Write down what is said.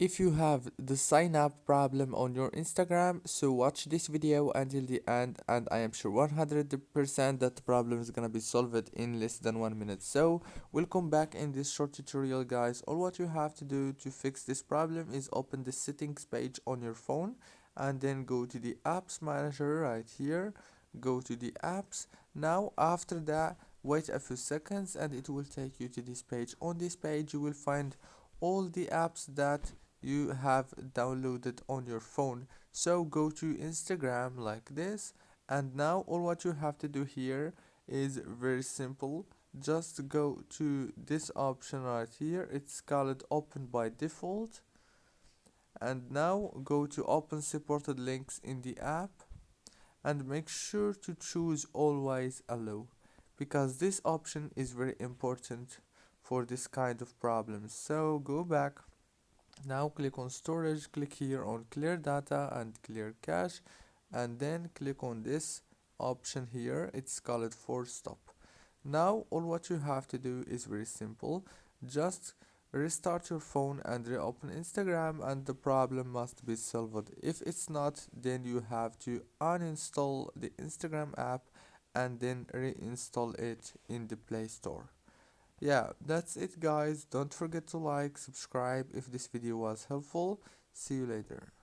If you have the sign up problem on your Instagram, so watch this video until the end and I am sure 100% that the problem is gonna be solved in less than 1 minute. So welcome back in this short tutorial guys. All what you have to do to fix this problem is open the settings page on your phone and then go to the apps manager right here. Go to the apps. Now after that, wait a few seconds and it will take you to this page. On this page you will find all the apps that you have downloaded on your phone. So go to Instagram like this, and now all what you have to do here is very simple. Just go to this option right here, it's called open by default, and now go to open supported links in the app and make sure to choose always allow, because this option is very important for this kind of problems. So go back. Now click on storage, click here on clear data and clear cache, and then click on this option here, it's called force stop. Now all what you have to do is very simple. Just restart your phone and reopen Instagram and the problem must be solved. If it's not, then you have to uninstall the Instagram app and then reinstall it in the Play Store. Yeah, that's it guys. Don't forget to like, subscribe if this video was helpful. See you later.